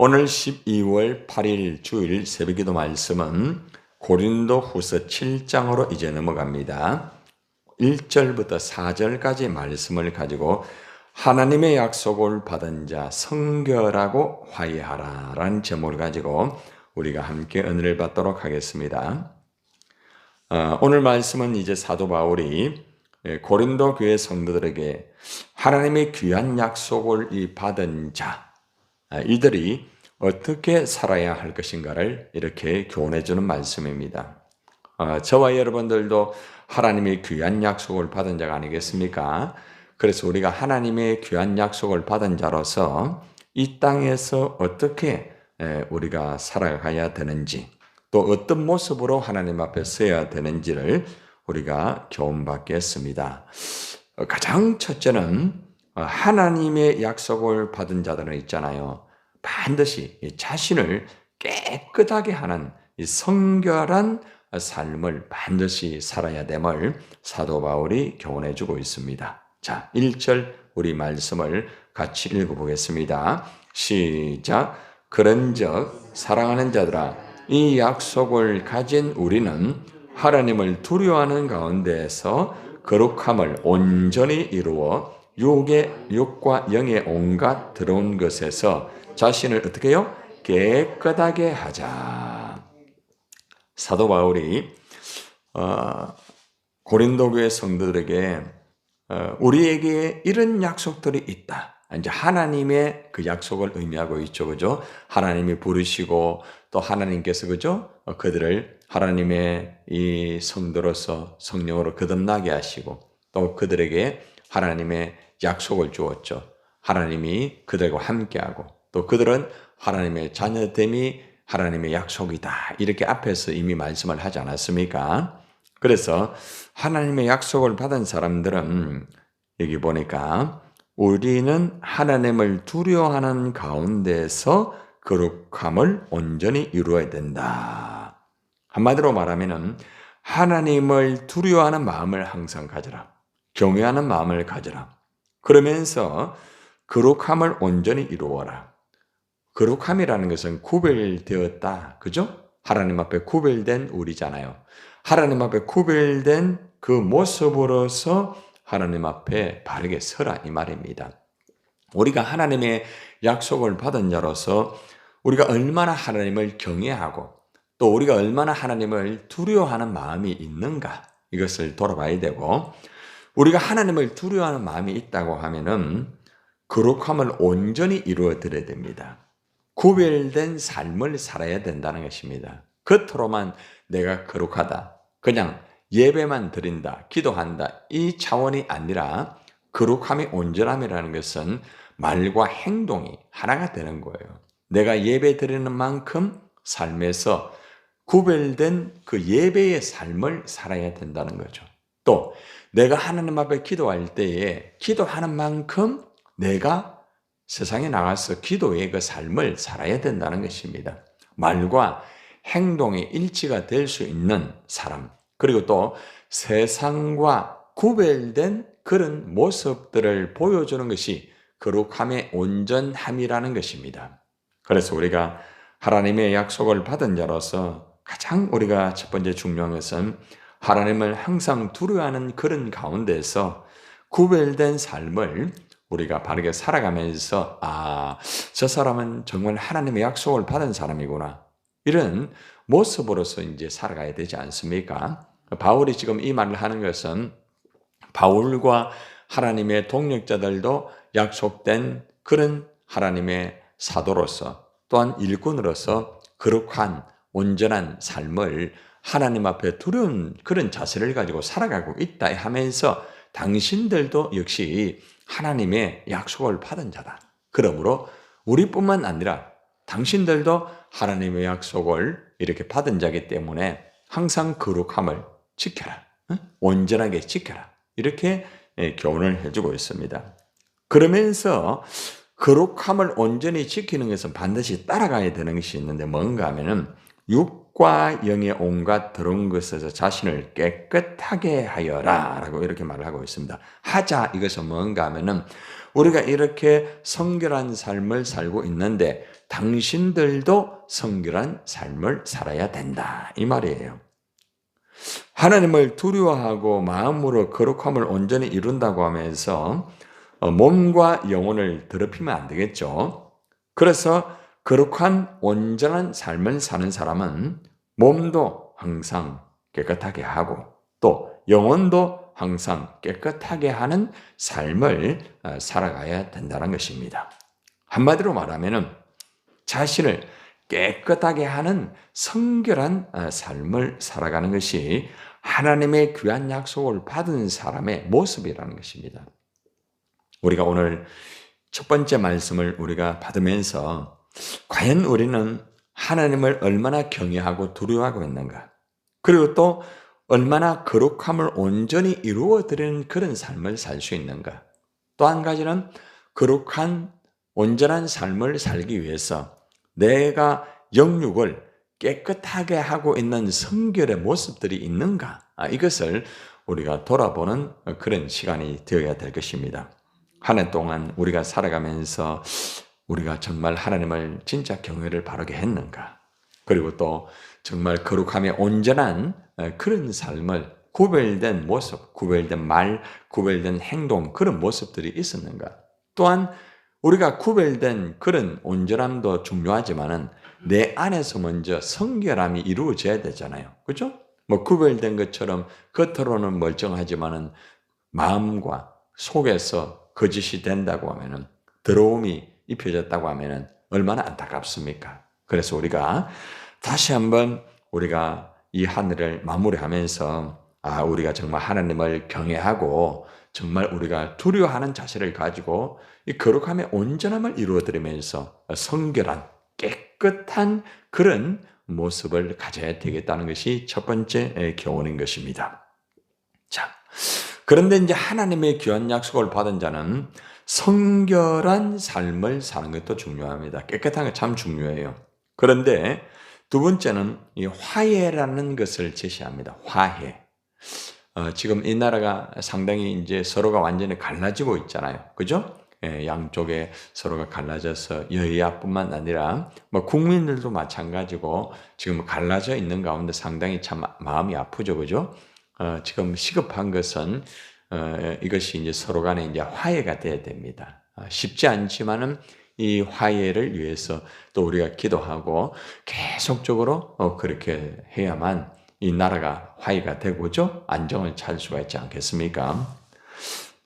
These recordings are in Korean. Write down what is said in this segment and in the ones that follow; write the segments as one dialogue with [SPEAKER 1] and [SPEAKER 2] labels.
[SPEAKER 1] 오늘 12월 8일 주일 새벽기도 말씀은 고린도후서 7장으로 이제 넘어갑니다. 1절부터 4절까지 말씀을 가지고 하나님의 약속을 받은 자 성결하고 화해하라 라는 제목을 가지고 우리가 함께 은혜를 받도록 하겠습니다. 오늘 말씀은 이제 사도 바울이 고린도 교회 성도들에게 하나님의 귀한 약속을 받은 자 이들이 어떻게 살아야 할 것인가를 이렇게 교훈해 주는 말씀입니다. 저와 여러분들도 하나님의 귀한 약속을 받은 자가 아니겠습니까? 그래서 우리가 하나님의 귀한 약속을 받은 자로서 이 땅에서 어떻게 우리가 살아가야 되는지, 또 어떤 모습으로 하나님 앞에 서야 되는지를 우리가 교훈받겠습니다. 가장 첫째는 하나님의 약속을 받은 자들은 있잖아요. 반드시 자신을 깨끗하게 하는 이 성결한 삶을 반드시 살아야 됨을 사도 바울이 교훈해 주고 있습니다. 자, 1절 우리 말씀을 같이 읽어보겠습니다. 시작. 그런즉 사랑하는 자들아, 이 약속을 가진 우리는 하나님을 두려워하는 가운데에서 거룩함을 온전히 이루어 육과 영의 온갖 더러운 것에서 자신을 어떻게 해요? 깨끗하게 하자. 사도 바울이 고린도 교회 성도들에게 우리에게 이런 약속들이 있다. 이제 하나님의 그 약속을 의미하고 있죠. 그죠? 하나님이 부르시고 또 하나님께서 그죠? 그들을 하나님의 이 성도로서 성령으로 거듭나게 하시고 또 그들에게 하나님의 약속을 주었죠. 하나님이 그들과 함께하고 또 그들은 하나님의 자녀됨이 하나님의 약속이다. 이렇게 앞에서 이미 말씀을 하지 않았습니까? 그래서 하나님의 약속을 받은 사람들은 여기 보니까 우리는 하나님을 두려워하는 가운데서 거룩함을 온전히 이루어야 된다. 한마디로 말하면 하나님을 두려워하는 마음을 항상 가져라. 경외하는 마음을 가져라. 그러면서 거룩함을 온전히 이루어라. 거룩함이라는 것은 구별되었다. 그죠? 하나님 앞에 구별된 우리잖아요. 하나님 앞에 구별된 그 모습으로서 하나님 앞에 바르게 서라 이 말입니다. 우리가 하나님의 약속을 받은 자로서 우리가 얼마나 하나님을 경외하고 또 우리가 얼마나 하나님을 두려워하는 마음이 있는가 이것을 돌아봐야 되고, 우리가 하나님을 두려워하는 마음이 있다고 하면은 거룩함을 온전히 이루어 드려야 됩니다. 구별된 삶을 살아야 된다는 것입니다. 겉으로만 내가 거룩하다, 그냥 예배만 드린다, 기도한다 이 차원이 아니라 거룩함의 온전함이라는 것은 말과 행동이 하나가 되는 거예요. 내가 예배 드리는 만큼 삶에서 구별된 그 예배의 삶을 살아야 된다는 거죠. 또 내가 하나님 앞에 기도할 때에 기도하는 만큼 내가 세상에 나가서 기도의 그 삶을 살아야 된다는 것입니다. 말과 행동이 일치가 될 수 있는 사람, 그리고 또 세상과 구별된 그런 모습들을 보여주는 것이 거룩함의 온전함이라는 것입니다. 그래서 우리가 하나님의 약속을 받은 자로서 가장 우리가 첫 번째 중요한 것은 하나님을 항상 두려워하는 그런 가운데서 구별된 삶을 우리가 바르게 살아가면서 저 사람은 정말 하나님의 약속을 받은 사람이구나. 이런 모습으로서 이제 살아가야 되지 않습니까? 바울이 지금 이 말을 하는 것은 바울과 하나님의 동력자들도 약속된 그런 하나님의 사도로서 또한 일꾼으로서 거룩한 온전한 삶을 하나님 앞에 두려운 그런 자세를 가지고 살아가고 있다 하면서 당신들도 역시 하나님의 약속을 받은 자다. 그러므로 우리뿐만 아니라 당신들도 하나님의 약속을 이렇게 받은 자이기 때문에 항상 거룩함을 지켜라. 온전하게 지켜라. 이렇게 교훈을 해주고 있습니다. 그러면서 거룩함을 온전히 지키는 것은 반드시 따라가야 되는 것이 있는데 뭔가 하면은 육과 영의 온갖 더러운 것에서 자신을 깨끗하게 하여라 라고 이렇게 말을 하고 있습니다. 하자 이것은 뭔가 하면은 우리가 이렇게 성결한 삶을 살고 있는데 당신들도 성결한 삶을 살아야 된다. 이 말이에요. 하나님을 두려워하고 마음으로 거룩함을 온전히 이룬다고 하면서 몸과 영혼을 더럽히면 안 되겠죠. 그래서 거룩한 온전한 삶을 사는 사람은 몸도 항상 깨끗하게 하고 또 영혼도 항상 깨끗하게 하는 삶을 살아가야 된다는 것입니다. 한마디로 말하면 자신을 깨끗하게 하는 성결한 삶을 살아가는 것이 하나님의 귀한 약속을 받은 사람의 모습이라는 것입니다. 우리가 오늘 첫 번째 말씀을 우리가 받으면서 과연 우리는 하나님을 얼마나 경외하고 두려워하고 있는가? 그리고 또 얼마나 거룩함을 온전히 이루어 드리는 그런 삶을 살 수 있는가? 또 한 가지는 거룩한 온전한 삶을 살기 위해서 내가 영육을 깨끗하게 하고 있는 성결의 모습들이 있는가? 이것을 우리가 돌아보는 그런 시간이 되어야 될 것입니다. 한 해 동안 우리가 살아가면서 우리가 정말 하나님을 진짜 경외를 바르게 했는가? 그리고 또 정말 거룩함에 온전한 그런 삶을 구별된 모습, 구별된 말, 구별된 행동 그런 모습들이 있었는가? 또한 우리가 구별된 그런 온전함도 중요하지만은 내 안에서 먼저 성결함이 이루어져야 되잖아요. 그죠? 뭐 구별된 것처럼 겉으로는 멀쩡하지만은 마음과 속에서 거짓이 된다고 하면은 더러움이 입혀졌다고 하면은 얼마나 안타깝습니까? 그래서 우리가 다시 한번 우리가 이 하늘을 마무리하면서 우리가 정말 하나님을 경외하고 정말 우리가 두려워하는 자세를 가지고 이 거룩함의 온전함을 이루어드리면서 성결한 깨끗한 그런 모습을 가져야 되겠다는 것이 첫 번째 교훈인 것입니다. 자, 그런데 이제 하나님의 귀한 약속을 받은 자는 성결한 삶을 사는 것도 중요합니다. 깨끗한 게 참 중요해요. 그런데 두 번째는 이 화해라는 것을 제시합니다. 화해. 지금 이 나라가 상당히 이제 서로가 완전히 갈라지고 있잖아요. 그죠? 양쪽에 서로가 갈라져서 여야뿐만 아니라 뭐 국민들도 마찬가지고 지금 갈라져 있는 가운데 상당히 참 마음이 아프죠. 그죠? 지금 시급한 것은 이것이 이제 서로 간에 이제 화해가 돼야 됩니다. 쉽지 않지만은 이 화해를 위해서 또 우리가 기도하고 계속적으로 그렇게 해야만 이 나라가 화해가 되고죠. 안정을 찾을 수가 있지 않겠습니까?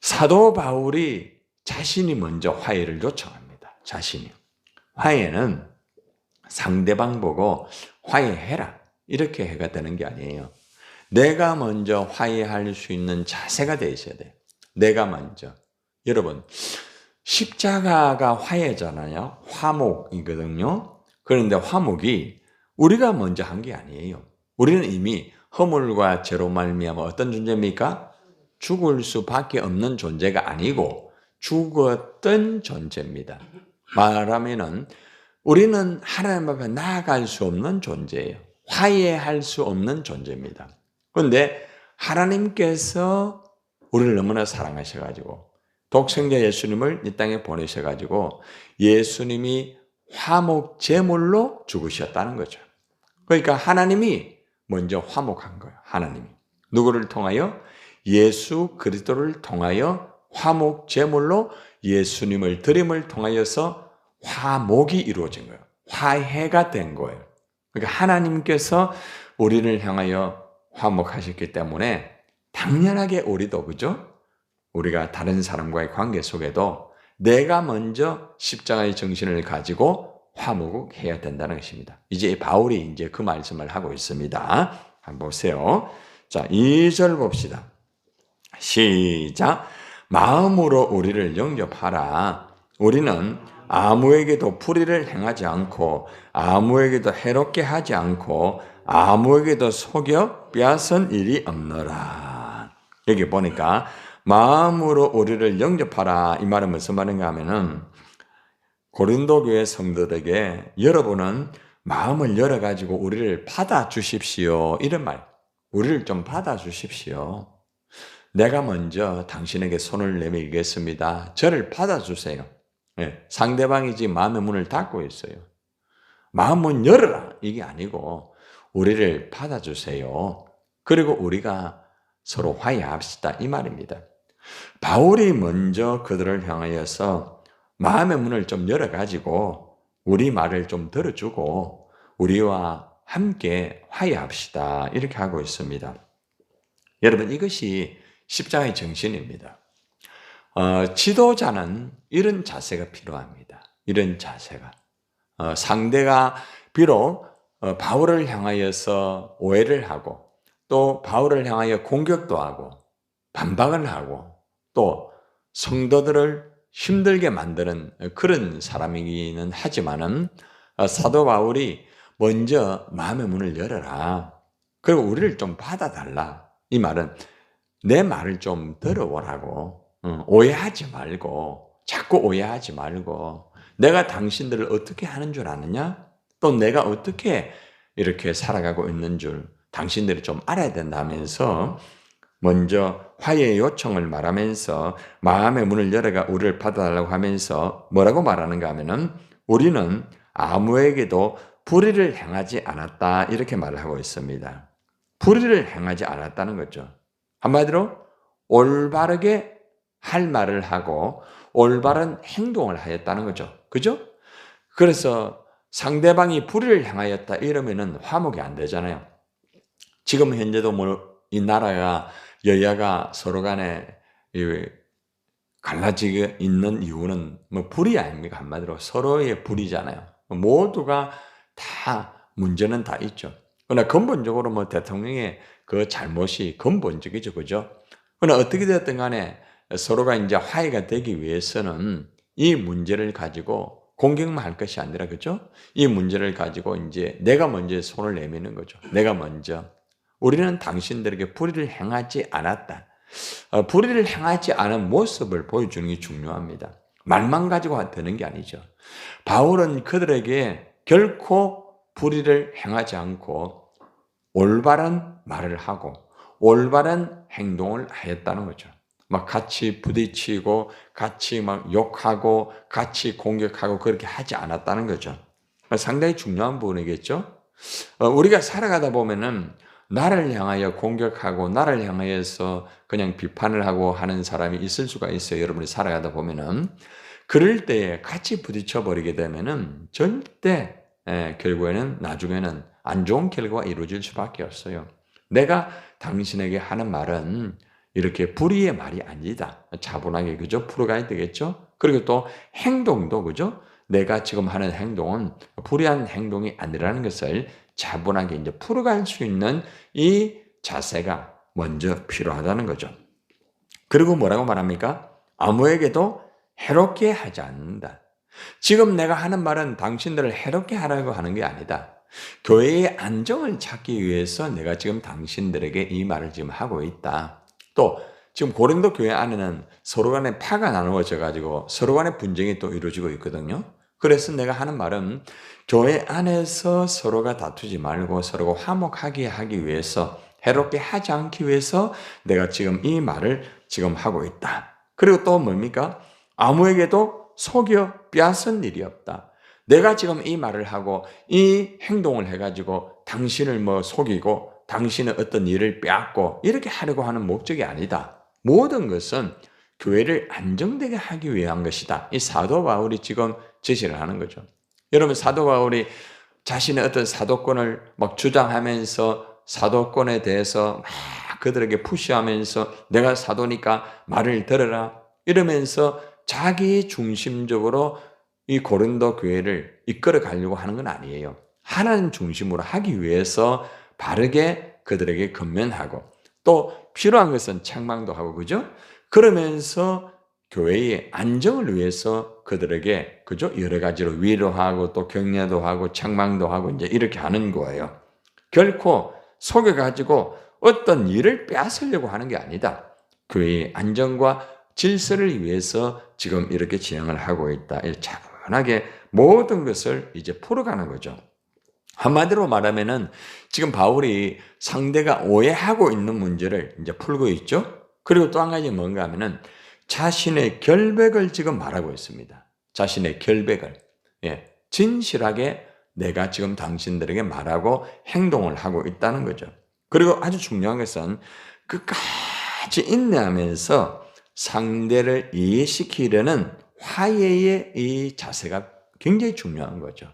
[SPEAKER 1] 사도 바울이 자신이 먼저 화해를 요청합니다. 자신이. 화해는 상대방 보고 화해해라. 이렇게 해가 되는 게 아니에요. 내가 먼저 화해할 수 있는 자세가 되어 있어야 돼요. 내가 먼저. 여러분, 십자가가 화해잖아요. 화목이거든요. 그런데 화목이 우리가 먼저 한 게 아니에요. 우리는 이미 허물과 죄로 말미암아 어떤 존재입니까? 죽을 수밖에 없는 존재가 아니고 죽었던 존재입니다. 말하면은 우리는 하나님 앞에 나아갈 수 없는 존재예요. 화해할 수 없는 존재입니다. 그런데 하나님께서 우리를 너무나 사랑하셔가지고 독생자 예수님을 이 땅에 보내셔가지고 예수님이 화목 제물로 죽으셨다는 거죠. 그러니까 하나님이 먼저 화목한 거예요. 하나님이. 누구를 통하여? 예수 그리스도를 통하여 화목 제물로 예수님을 드림을 통하여서 화목이 이루어진 거예요. 화해가 된 거예요. 그러니까 하나님께서 우리를 향하여 화목하셨기 때문에 당연하게 우리도 그죠? 우리가 다른 사람과의 관계 속에도 내가 먼저 십자가의 정신을 가지고 화목해야 된다는 것입니다. 이제 바울이 이제 그 말씀을 하고 있습니다. 한번 보세요. 자, 2절 봅시다. 시작. 마음으로 우리를 영접하라. 우리는 아무에게도 불의를 행하지 않고 아무에게도 해롭게 하지 않고 아무에게도 속여 빼앗은 일이 없노라. 여기 보니까 마음으로 우리를 영접하라. 이 말은 무슨 말인가 하면은 고린도 교회 성도들에게 여러분은 마음을 열어가지고 우리를 받아주십시오. 이런 말. 우리를 좀 받아주십시오. 내가 먼저 당신에게 손을 내밀겠습니다. 저를 받아주세요. 네, 상대방이 지금 마음의 문을 닫고 있어요. 마음문 열어라 이게 아니고 우리를 받아주세요. 그리고 우리가 서로 화해합시다 이 말입니다. 바울이 먼저 그들을 향하여서 마음의 문을 좀 열어가지고 우리 말을 좀 들어주고 우리와 함께 화해합시다 이렇게 하고 있습니다. 여러분 이것이 십자가의 정신입니다. 지도자는 이런 자세가 필요합니다. 이런 자세가. 상대가 비록 바울을 향하여서 오해를 하고 또 바울을 향하여 공격도 하고 반박을 하고 또 성도들을 힘들게 만드는 그런 사람이기는 하지만은 사도 바울이 먼저 마음의 문을 열어라. 그리고 우리를 좀 받아달라. 이 말은 내 말을 좀 들어보라고. 오해하지 말고 자꾸 오해하지 말고 내가 당신들을 어떻게 하는 줄 아느냐? 또 내가 어떻게 이렇게 살아가고 있는 줄 당신들이 좀 알아야 된다면서 먼저 화해의 요청을 말하면서 마음의 문을 열어가 우리를 받아달라고 하면서 뭐라고 말하는가 하면은 우리는 아무에게도 불의를 행하지 않았다 이렇게 말을 하고 있습니다. 불의를 행하지 않았다는 거죠. 한마디로 올바르게 할 말을 하고 올바른 행동을 하였다는 거죠. 그죠? 그래서 상대방이 불의를 행하였다 이러면은 화목이 안 되잖아요. 지금 현재도 뭐 이 나라가 여야가 서로 간에 갈라지게 있는 이유는 뭐 불의 아닙니까? 한마디로 서로의 불의잖아요. 모두가 다 문제는 다 있죠. 그러나 근본적으로 뭐 대통령의 그 잘못이 근본적이죠. 그죠? 그러나 어떻게 됐든 간에 서로가 이제 화해가 되기 위해서는 이 문제를 가지고 공격만 할 것이 아니라 그죠? 이 문제를 가지고 이제 내가 먼저 손을 내미는 거죠. 내가 먼저. 우리는 당신들에게 불의를 행하지 않았다. 불의를 행하지 않은 모습을 보여주는 게 중요합니다. 말만 가지고 되는 게 아니죠. 바울은 그들에게 결코 불의를 행하지 않고 올바른 말을 하고 올바른 행동을 하였다는 거죠. 막 같이 부딪히고 같이 막 욕하고 같이 공격하고 그렇게 하지 않았다는 거죠. 상당히 중요한 부분이겠죠. 우리가 살아가다 보면은 나를 향하여 공격하고 나를 향하여서 그냥 비판을 하고 하는 사람이 있을 수가 있어요. 여러분이 살아가다 보면은 그럴 때에 같이 부딪혀 버리게 되면은 절대 결국에는 나중에는 안 좋은 결과가 이루어질 수밖에 없어요. 내가 당신에게 하는 말은 이렇게 불의의 말이 아니다. 차분하게 그죠? 풀어가야 되겠죠? 그리고 또 행동도 그죠? 내가 지금 하는 행동은 불의한 행동이 아니라는 것을 차분하게 이제 풀어갈 수 있는 이 자세가 먼저 필요하다는 거죠. 그리고 뭐라고 말합니까? 아무에게도 해롭게 하지 않는다. 지금 내가 하는 말은 당신들을 해롭게 하라고 하는 게 아니다. 교회의 안정을 찾기 위해서 내가 지금 당신들에게 이 말을 지금 하고 있다. 또 지금 고린도 교회 안에는 서로 간에 파가 나누어져 가지고 서로 간에 분쟁이 또 이루어지고 있거든요. 그래서 내가 하는 말은 교회 안에서 서로가 다투지 말고 서로가 화목하게 하기 위해서 해롭게 하지 않기 위해서 내가 지금 이 말을 지금 하고 있다. 그리고 또 뭡니까? 아무에게도 속여 빼앗은 일이 없다. 내가 지금 이 말을 하고 이 행동을 해가지고 당신을 뭐 속이고 당신의 어떤 일을 빼앗고 이렇게 하려고 하는 목적이 아니다. 모든 것은 교회를 안정되게 하기 위한 것이다. 이 사도 바울이 지금 제시를 하는 거죠. 여러분 사도 바울이 자신의 어떤 사도권을 막 주장하면서 사도권에 대해서 막 그들에게 푸시하면서 내가 사도니까 말을 들어라 이러면서 자기 중심적으로 이 고린도 교회를 이끌어 가려고 하는 건 아니에요. 하나님 중심으로 하기 위해서 바르게 그들에게 권면하고 또 필요한 것은 책망도 하고 그죠? 그러면서 교회의 안정을 위해서 그들에게 그죠? 여러 가지로 위로하고 또 격려도 하고 책망도 하고 이제 이렇게 하는 거예요. 결코 속여 가지고 어떤 일을 빼앗으려고 하는 게 아니다. 교회의 안정과 질서를 위해서 지금 이렇게 진행을 하고 있다. 차분하게 모든 것을 이제 풀어가는 거죠. 한마디로 말하면은 지금 바울이 상대가 오해하고 있는 문제를 이제 풀고 있죠. 그리고 또 한 가지 뭔가 하면은 자신의 결백을 지금 말하고 있습니다. 자신의 결백을 진실하게 내가 지금 당신들에게 말하고 행동을 하고 있다는 거죠. 그리고 아주 중요한 것은 끝까지 인내하면서 상대를 이해시키려는 화해의 이 자세가 굉장히 중요한 거죠.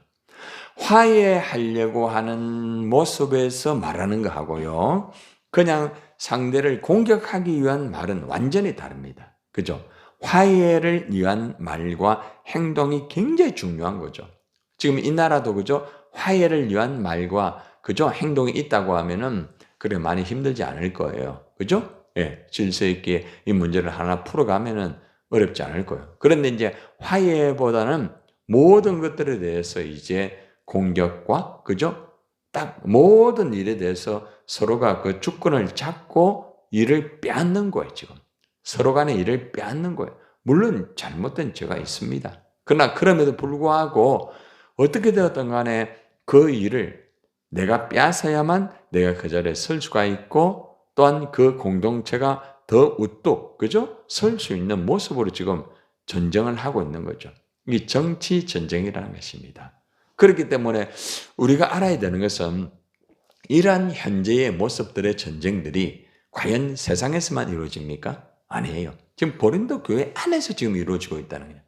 [SPEAKER 1] 화해하려고 하는 모습에서 말하는 거하고요, 그냥 상대를 공격하기 위한 말은 완전히 다릅니다. 그죠? 화해를 위한 말과 행동이 굉장히 중요한 거죠. 지금 이 나라도 그죠? 화해를 위한 말과 그죠? 행동이 있다고 하면은 그래 많이 힘들지 않을 거예요. 그죠? 예, 질서 있게 이 문제를 하나 풀어가면은 어렵지 않을 거예요. 그런데 이제 화해보다는 모든 것들에 대해서 이제 공격과 그죠? 딱 모든 일에 대해서 서로가 그 주권을 잡고 일을 빼앗는 거예요, 지금. 서로 간의 일을 빼앗는 거예요. 물론 잘못된 죄가 있습니다. 그러나 그럼에도 불구하고 어떻게 되었든 간에 그 일을 내가 빼앗아야만 내가 그 자리에 설 수가 있고 또한 그 공동체가 더 우뚝, 그죠? 설 수 있는 모습으로 지금 전쟁을 하고 있는 거죠. 이 정치 전쟁이라는 것입니다. 그렇기 때문에 우리가 알아야 되는 것은 이러한 현재의 모습들의 전쟁들이 과연 세상에서만 이루어집니까? 아니에요. 지금 고린도 교회 안에서 지금 이루어지고 있다는 거예요.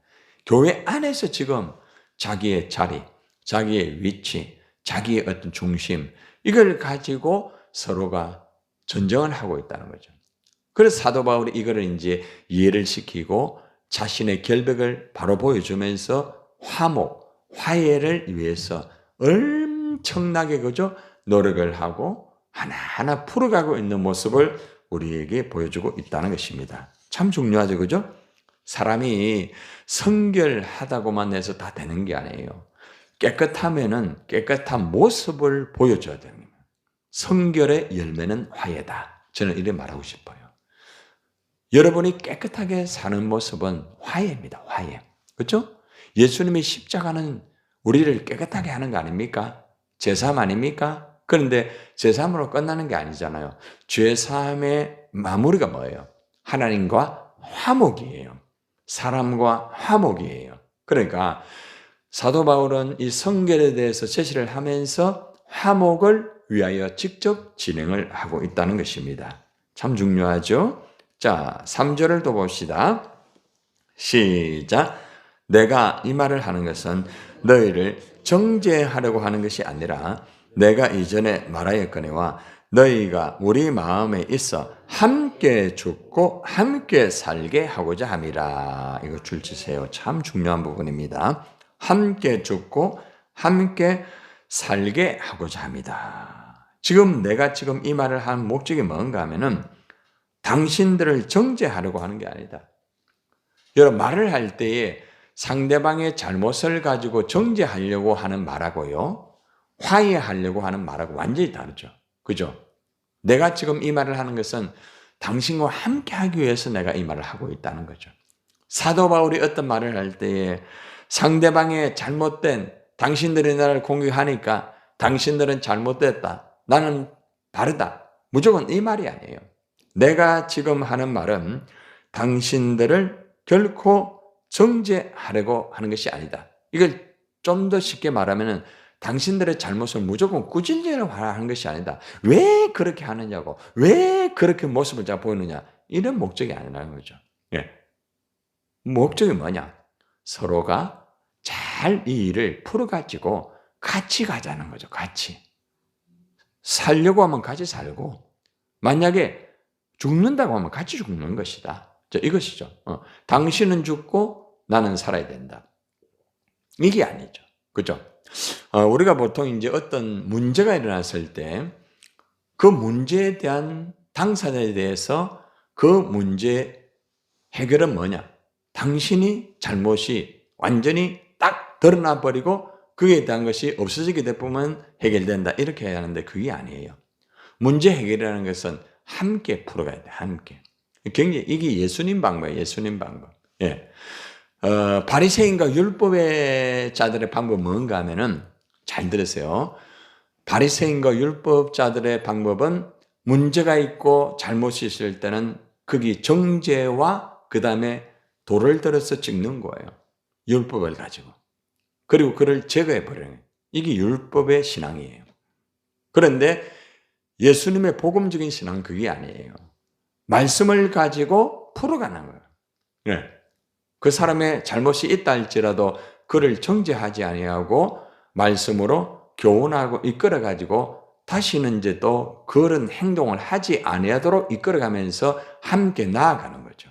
[SPEAKER 1] 교회 안에서 지금 자기의 자리, 자기의 위치, 자기의 어떤 중심, 이걸 가지고 서로가 전쟁을 하고 있다는 거죠. 그래서 사도 바울이 이거를 이제 이해를 시키고 자신의 결백을 바로 보여주면서 화목, 화해를 위해서 엄청나게 그죠? 노력을 하고 하나하나 풀어가고 있는 모습을 우리에게 보여주고 있다는 것입니다. 참 중요하죠, 그죠? 사람이 성결하다고만 해서 다 되는 게 아니에요. 깨끗하면은 깨끗한 모습을 보여줘야 되는 거예요. 성결의 열매는 화해다. 저는 이렇게 말하고 싶어요. 여러분이 깨끗하게 사는 모습은 화해입니다. 화해. 그렇죠? 예수님이 십자가는 우리를 깨끗하게 하는 거 아닙니까? 제사함 아닙니까? 그런데 제사함으로 끝나는 게 아니잖아요. 죄사함의 마무리가 뭐예요? 하나님과 화목이에요. 사람과 화목이에요. 그러니까 사도 바울은 이 성결에 대해서 제시를 하면서 화목을 위하여 직접 진행을 하고 있다는 것입니다. 참 중요하죠? 자, 3절을 또 봅시다. 시작. 내가 이 말을 하는 것은 너희를 정죄하려고 하는 것이 아니라 내가 이전에 말하였거니와 너희가 우리 마음에 있어 함께 죽고 함께 살게 하고자 함이라. 이거 줄치세요. 참 중요한 부분입니다. 함께 죽고 함께 살게 하고자 합니다. 지금 내가 지금 이 말을 한 목적이 뭔가 하면은 당신들을 정죄하려고 하는 게 아니다. 여러분 말을 할 때에 상대방의 잘못을 가지고 정죄하려고 하는 말하고요, 화해하려고 하는 말하고 완전히 다르죠. 그죠? 내가 지금 이 말을 하는 것은 당신과 함께 하기 위해서 내가 이 말을 하고 있다는 거죠. 사도 바울이 어떤 말을 할 때에 상대방의 잘못된, 당신들이 나를 공격하니까 당신들은 잘못됐다, 나는 바르다, 무조건 이 말이 아니에요. 내가 지금 하는 말은 당신들을 결코 정죄하려고 하는 것이 아니다. 이걸 좀 더 쉽게 말하면 당신들의 잘못을 무조건 꾸짖으려고 하는 것이 아니다. 왜 그렇게 하느냐고, 왜 그렇게 모습을 잘 보이느냐, 이런 목적이 아니라는 거죠. 예. 목적이 뭐냐? 서로가 잘 이 일을 풀어가지고 같이 가자는 거죠. 같이. 살려고 하면 같이 살고, 만약에 죽는다고 하면 같이 죽는 것이다. 이것이죠. 당신은 죽고 나는 살아야 된다. 이게 아니죠. 그죠? 우리가 보통 이제 어떤 문제가 일어났을 때 그 문제에 대한 당사자에 대해서 그 문제 해결은 뭐냐? 당신이 잘못이 완전히 딱 드러나 버리고 그에 대한 것이 없어지게 되면 해결된다. 이렇게 해야 하는데 그게 아니에요. 문제 해결이라는 것은 함께 풀어가야 돼. 함께. 굉장히 이게 예수님 방법이에요. 예수님 방법. 예. 바리새인과 율법의 자들의 방법은 뭔가 하면은 잘 들으세요. 바리새인과 율법자들의 방법은 문제가 있고 잘못이 있을 때는 거기 정죄와 그다음에 돌을 들어서 찍는 거예요. 율법을 가지고. 그리고 그를 제거해 버려요. 이게 율법의 신앙이에요. 그런데 예수님의 복음적인 신앙은 그게 아니에요. 말씀을 가지고 풀어가는 거예요. 네. 그 사람의 잘못이 있다 할지라도 그를 정죄하지 아니하고 말씀으로 교훈하고 이끌어가지고 다시는 이제 또 그런 행동을 하지 아니하도록 이끌어가면서 함께 나아가는 거죠.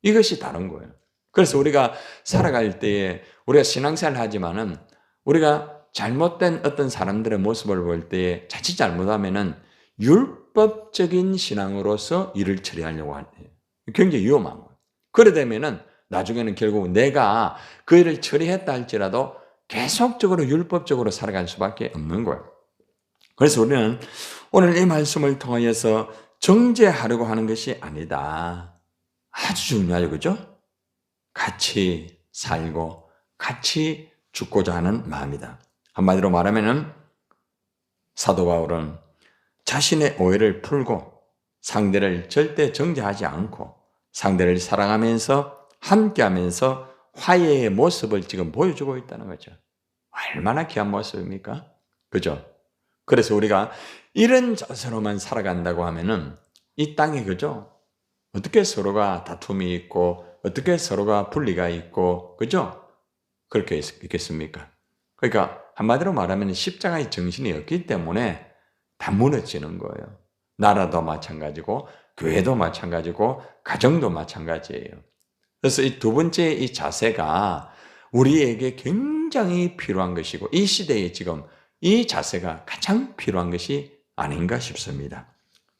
[SPEAKER 1] 이것이 다른 거예요. 그래서 우리가 살아갈 때에 우리가 신앙생활을 하지만은 우리가 잘못된 어떤 사람들의 모습을 볼 때에 자칫 잘못하면은 율법적인 신앙으로서 일을 처리하려고 하는 거예요. 굉장히 위험한 거예요. 그래 되면은 나중에는 결국 내가 그 일을 처리했다 할지라도 계속적으로 율법적으로 살아갈 수밖에 없는 거예요. 그래서 우리는 오늘 이 말씀을 통하여서 정죄하려고 하는 것이 아니다. 아주 중요하죠. 그죠? 같이 살고 같이 죽고자 하는 마음이다. 한마디로 말하면은 사도 바울은 자신의 오해를 풀고 상대를 절대 정죄하지 않고 상대를 사랑하면서 함께하면서 화해의 모습을 지금 보여주고 있다는 거죠. 얼마나 귀한 모습입니까? 그죠? 그래서 우리가 이런 자세로만 살아간다고 하면은 이 땅에 그죠? 어떻게 서로가 다툼이 있고 어떻게 서로가 분리가 있고 그죠? 그렇게 있겠습니까? 그러니까 한마디로 말하면 십자가의 정신이 없기 때문에 다 무너지는 거예요. 나라도 마찬가지고 교회도 마찬가지고 가정도 마찬가지예요. 그래서 이 두 번째 이 자세가 우리에게 굉장히 필요한 것이고 이 시대에 지금 이 자세가 가장 필요한 것이 아닌가 싶습니다.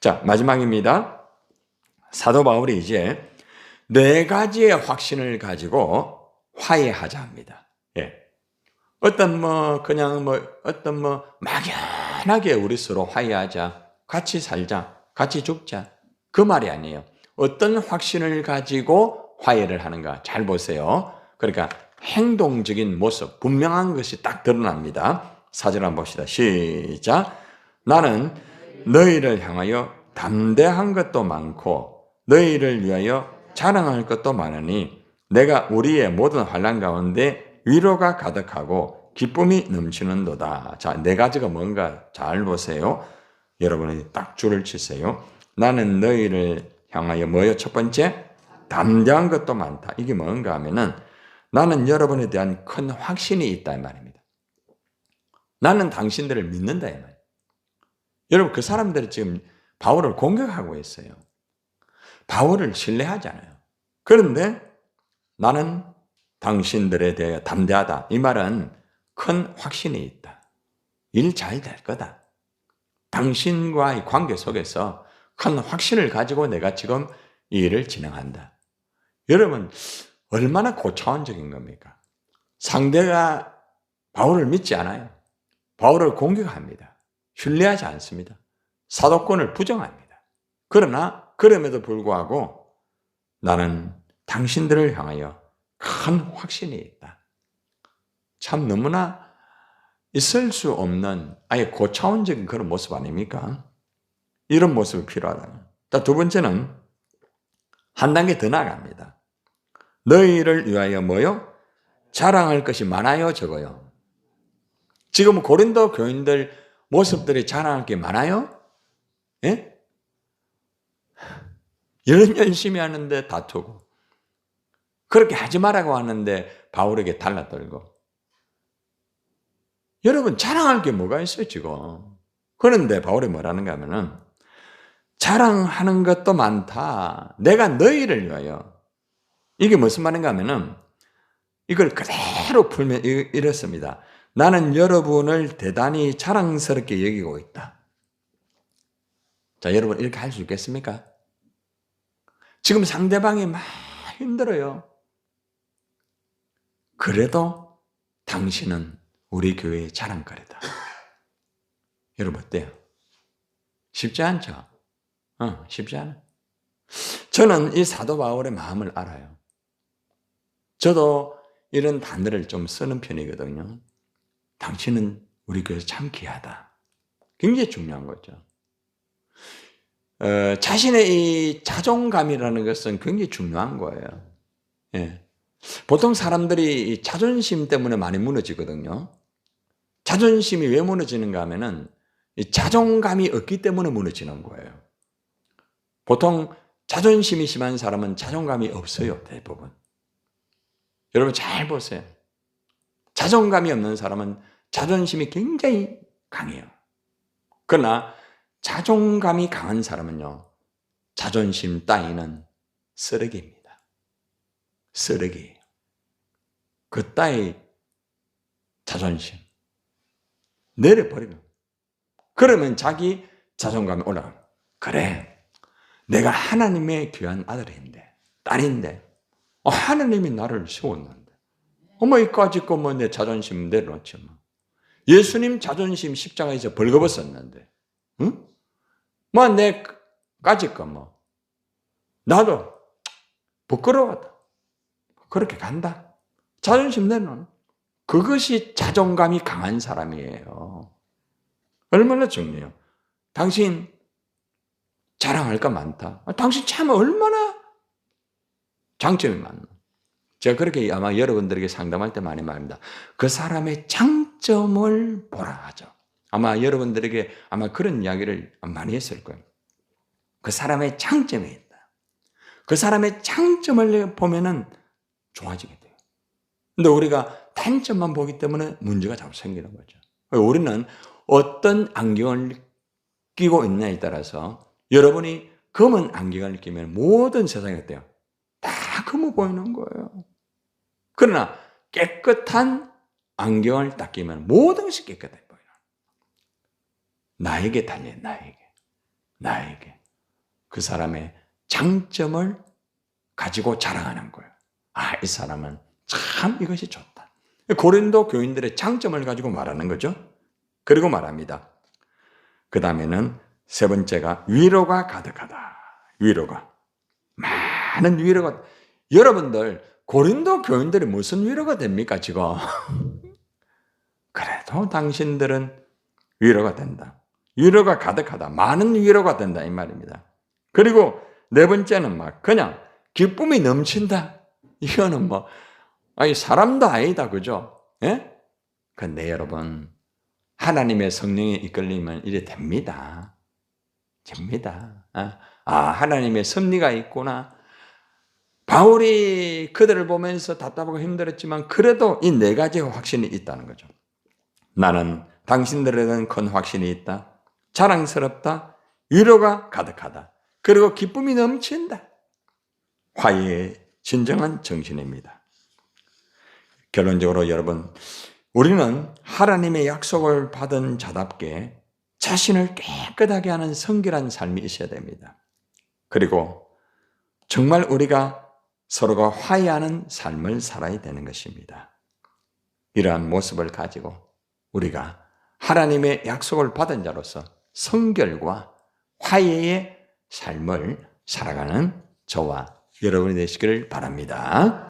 [SPEAKER 1] 자, 마지막입니다. 사도 바울이 이제 4가지의 확신을 가지고 화해하자 합니다. 예. 어떤 막연하게 우리 서로 화해하자, 같이 살자, 같이 죽자. 그 말이 아니에요. 어떤 확신을 가지고 화해를 하는가 잘 보세요. 그러니까 행동적인 모습, 분명한 것이 딱 드러납니다. 사절 한번 봅시다. 시작. 나는 너희를 향하여 담대한 것도 많고 너희를 위하여 자랑할 것도 많으니 내가 우리의 모든 환난 가운데 위로가 가득하고 기쁨이 넘치는도다. 자, 4가지가 뭔가 잘 보세요. 여러분이 딱 줄을 치세요. 나는 너희를 향하여 뭐요? 첫 번째, 담대한 것도 많다. 이게 뭔가 하면은 나는 여러분에 대한 큰 확신이 있다 이 말입니다. 나는 당신들을 믿는다 이 말이에요. 여러분 그 사람들이 지금 바울을 공격하고 있어요. 바울을 신뢰하잖아요. 그런데 나는 당신들에 대해 담대하다. 이 말은 큰 확신이 있다. 일 잘 될 거다. 당신과의 관계 속에서 큰 확신을 가지고 내가 지금 이 일을 진행한다. 여러분 얼마나 고차원적인 겁니까? 상대가 바울을 믿지 않아요. 바울을 공격합니다. 신뢰하지 않습니다. 사도권을 부정합니다. 그러나 그럼에도 불구하고 나는 당신들을 향하여 큰 확신이 있다. 참 너무나 있을 수 없는 아예 고차원적인 그런 모습 아닙니까? 이런 모습이 필요하다. 자, 두 번째는 한 단계 더 나아갑니다. 너희를 위하여 뭐요? 자랑할 것이 많아요, 적어요? 지금 고린도 교인들 모습들이 자랑할 게 많아요? 예? 일 열심히 하는데 다투고 그렇게 하지 말라고 하는데 바울에게 달라들고 여러분 자랑할 게 뭐가 있어요 지금. 그런데 바울이 뭐라는가 하면은 자랑하는 것도 많다. 내가 너희를 위하여. 이게 무슨 말인가 하면은 이걸 그대로 풀면 이렇습니다. 나는 여러분을 대단히 자랑스럽게 여기고 있다. 자, 여러분 이렇게 할 수 있겠습니까? 지금 상대방이 막 힘들어요. 그래도 당신은 우리 교회의 자랑거리다. 여러분 어때요? 쉽지 않죠? 쉽지 않아요. 저는 이 사도 바울의 마음을 알아요. 저도 이런 단어를 좀 쓰는 편이거든요. 당신은 우리 교회에서 참 귀하다. 굉장히 중요한 거죠. 자신의 이 자존감이라는 것은 굉장히 중요한 거예요. 예. 보통 사람들이 이 자존심 때문에 많이 무너지거든요. 자존심이 왜 무너지는가 하면은 이 자존감이 없기 때문에 무너지는 거예요. 보통 자존심이 심한 사람은 자존감이 없어요, 대부분. 여러분 잘 보세요. 자존감이 없는 사람은 자존심이 굉장히 강해요. 그러나 자존감이 강한 사람은요, 자존심 따위는 쓰레기입니다. 쓰레기예요. 그 따위 자존심 내려버리는. 그러면 자기 자존감이 올라가요. 그래, 내가 하나님의 귀한 아들인데, 딸인데, 하나님이 나를 세웠는데, 이까짓 거 뭐 내 자존심 내려놓지 뭐. 예수님 자존심 십자가에서 벌거벗었는데, 응? 뭐 내까짓 거 뭐. 나도 부끄러워하다. 그렇게 간다. 자존심 내놓는. 그것이 자존감이 강한 사람이에요. 얼마나 중요해요. 당신 자랑할 거 많다. 당신 참 얼마나 장점이 많나. 제가 그렇게 아마 여러분들에게 상담할 때 많이 말합니다. 그 사람의 장점을 보라 하죠. 아마 여러분들에게 아마 그런 이야기를 많이 했을 거예요. 그 사람의 장점이 있다. 그 사람의 장점을 보면은 좋아지게 돼요. 근데 우리가 단점만 보기 때문에 문제가 자꾸 생기는 거죠. 우리는 어떤 안경을 끼고 있냐에 따라서 여러분이 검은 안경을 끼면 모든 세상이 어때요? 다 검어 보이는 거예요. 그러나 깨끗한 안경을 딱 끼면 모든 것이 깨끗해 보여요. 나에게 달려, 나에게. 그 사람의 장점을 가지고 자랑하는 거예요. 이 사람은 참 이것이 좋다. 고린도 교인들의 장점을 가지고 말하는 거죠. 그리고 말합니다. 그 다음에는 세 번째가 위로가 가득하다. 위로가. 많은 위로가. 여러분들 고린도 교인들이 무슨 위로가 됩니까 지금? 그래도 당신들은 위로가 된다. 위로가 가득하다. 많은 위로가 된다 이 말입니다. 그리고 네 번째는 그냥 기쁨이 넘친다. 이거는 사람도 아니다, 그죠? 예? 근데 여러분, 하나님의 성령에 이끌리면 이래 됩니다. 됩니다. 하나님의 섭리가 있구나. 바울이 그들을 보면서 답답하고 힘들었지만 그래도 이 네 가지의 확신이 있다는 거죠. 나는 당신들에게는 큰 확신이 있다. 자랑스럽다. 위로가 가득하다. 그리고 기쁨이 넘친다. 화해의 진정한 정신입니다. 결론적으로 여러분, 우리는 하나님의 약속을 받은 자답게 자신을 깨끗하게 하는 성결한 삶이 있어야 됩니다. 그리고 정말 우리가 서로가 화해하는 삶을 살아야 되는 것입니다. 이러한 모습을 가지고 우리가 하나님의 약속을 받은 자로서 성결과 화해의 삶을 살아가는 저와 여러분이 되시기를 바랍니다.